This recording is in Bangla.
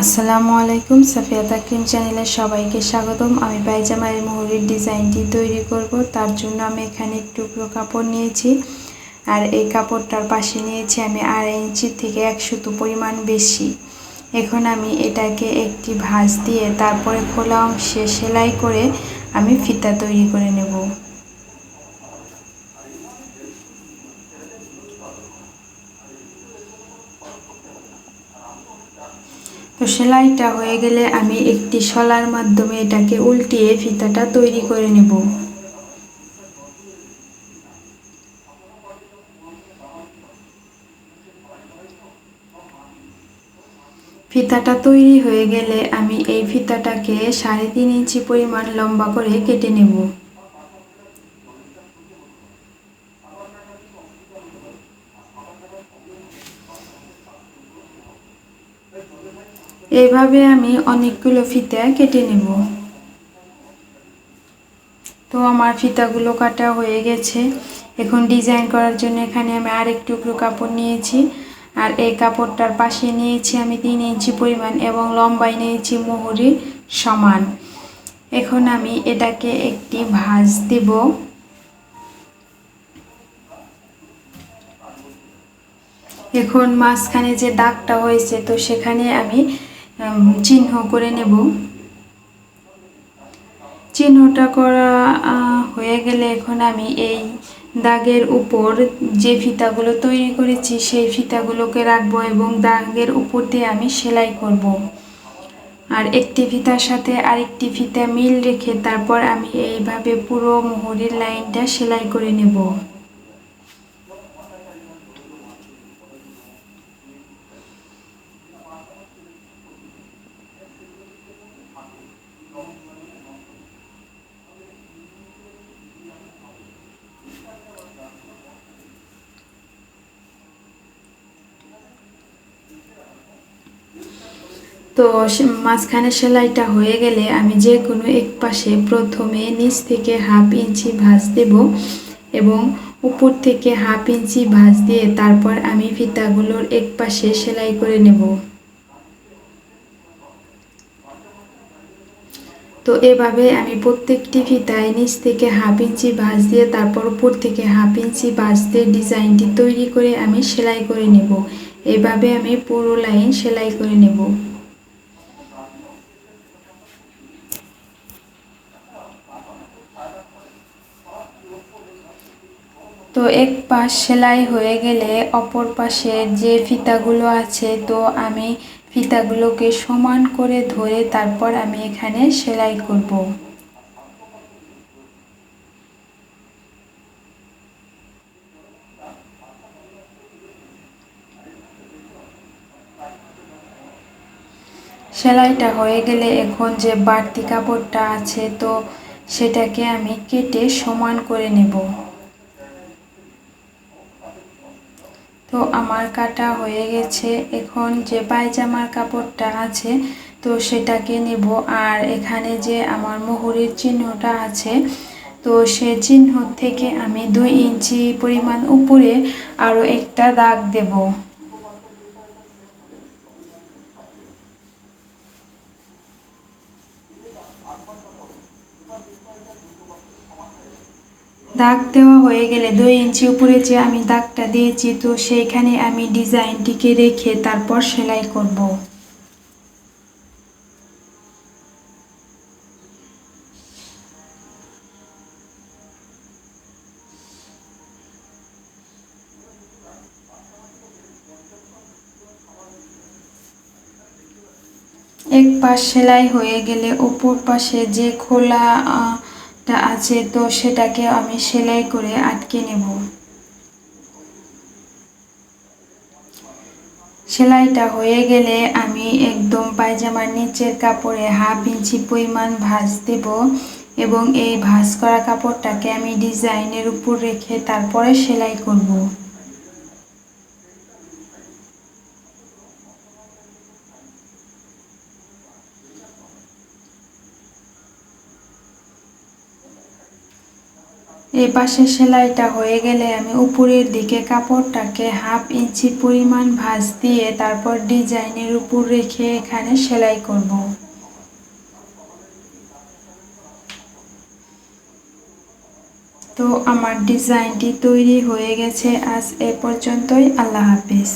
আসসালামু আলাইকুম, সাফিয়া তাকরিম চ্যানেলে সবাইকে স্বাগতম। আমি পায়জামার মোহরের ডিজাইনটি তৈরি করব। তার জন্য আমি এখানে টুকরো কাপড় নিয়েছি, আর এই কাপড়টার পাশে নিয়েছি আমি 2.5 ইঞ্চি থেকে 1 সুতো পরিমাণ বেশি। এখন আমি এটাকে একটি ভাঁজ দিয়ে তারপরে খোলা অংশে সেলাই করে আমি ফিতা তৈরি করে নেব। তো সেলাইটা হয়ে গেলে আমি একটি শলার মাধ্যমে এটাকে উল্টিয়ে ফিতাটা তৈরি করে নেব। ফিতাটা তৈরি হয়ে গেলে আমি এই ফিতাটাকে 3.5 ইঞ্চি পরিমাণ লম্বা করে কেটে নেব। এইভাবে আমি অনেকগুলো ফিতা কেটে নেব। তো আমার ফিতাগুলো কাটা হয়ে গেছে। এখন ডিজাইন করার জন্য এখানে আমি আরেক টুকরো কাপড় নিয়েছি, আর এই কাপড়টার পাশে নিয়েছি আমি 3 ইঞ্চি পরিমাণ এবং লম্বায় নিয়েছি মোহরের সমান। এখন আমি এটাকে একটি ভাঁজ দেব। এখন মাঝখানে যে দাগটা হয়েছে তো সেখানে আমি চিহ্ন করে নেব। চিহ্নটা করা হয়ে গেলে এখন আমি এই দাগের উপর যে ফিতাগুলো তৈরি করেছি সেই ফিতাগুলোকে রাখবো এবং দাগের উপর দিয়ে আমি সেলাই করব। আর একটি ফিতার সাথে আরেকটি ফিতা মিল রেখে তারপর আমি এইভাবে পুরো মোহরের লাইনটা সেলাই করে নেব। তো মাঝখানে সেলাইটা হয়ে গেলে আমি যে কোনো এক পাশে প্রথমে নিচ থেকে 1/2 ইঞ্চি ভাঁজ দেব এবং উপর থেকে 1/2 ইঞ্চি ভাঁজ দিয়ে তারপর আমি ফিতাগুলোর এক পাশে সেলাই করে নেব। তো এভাবে আমি প্রত্যেকটি ফিতায় নিচ থেকে 1/2 ইঞ্চি ভাঁজ দিয়ে তারপর উপর থেকে 1/2 ইঞ্চি ভাঁজ দিয়ে ডিজাইনটি তৈরি করে আমি সেলাই করে নেব। এভাবে আমি পুরো লাইন সেলাই করে নেব। তো এক পাশ সেলাই হয়ে গেলে অপর পাশে যে ফিতাগুলো আছে তো আমি ফিতাগুলোকে সমান করে ধরে তারপর আমি এখানে সেলাই করব। সেলাইটা হয়ে গেলে এখন যে বাড়তি কাপড়টা আছে তো সেটাকে আমি কেটে সমান করে নেব। তো আমার কাটা হয়ে গেছে। এখন যে পায়জামার কাপড়টা আছে তো সেটাকে নেব, আর এখানে যে আমার মোহরের চিহ্নটা আছে তো সে চিহ্ন থেকে আমি 2 ইঞ্চি পরিমাণ উপরে আরও একটা দাগ দেব। দাগ দেওয়া হয়ে গেলে 2 ইঞ্চি উপরে যে আমি দাগটা দিয়েছি তো সেইখানে আমি ডিজাইনটিকে রেখে তারপর সেলাই করব। এক পাশ সেলাই হয়ে গেলে অপর পাশে যে খোলাটা আছে তো সেটাকে আমি সেলাই করে আটকে নেব। সেলাইটা হয়ে গেলে আমি একদম পায়জামার নিচের কাপড়ে 1/2 ইঞ্চি পরিমাণ ভাঁজ দেব এবং এই ভাঁজ করা কাপড়টাকে আমি ডিজাইনের উপর রেখে তারপরে সেলাই করব। এই পাশের সেলাইটা হয়ে গেলে আমি উপরের দিকে কাপড়টাকে 1/2 ইঞ্চি পরিমাণ ভাঁজ দিয়ে তারপর ডিজাইনের উপর রেখে এখানে সেলাই করব। তো আমার ডিজাইনটি তৈরি হয়ে গেছে। আজ এ পর্যন্তই। আল্লাহ হাফেজ।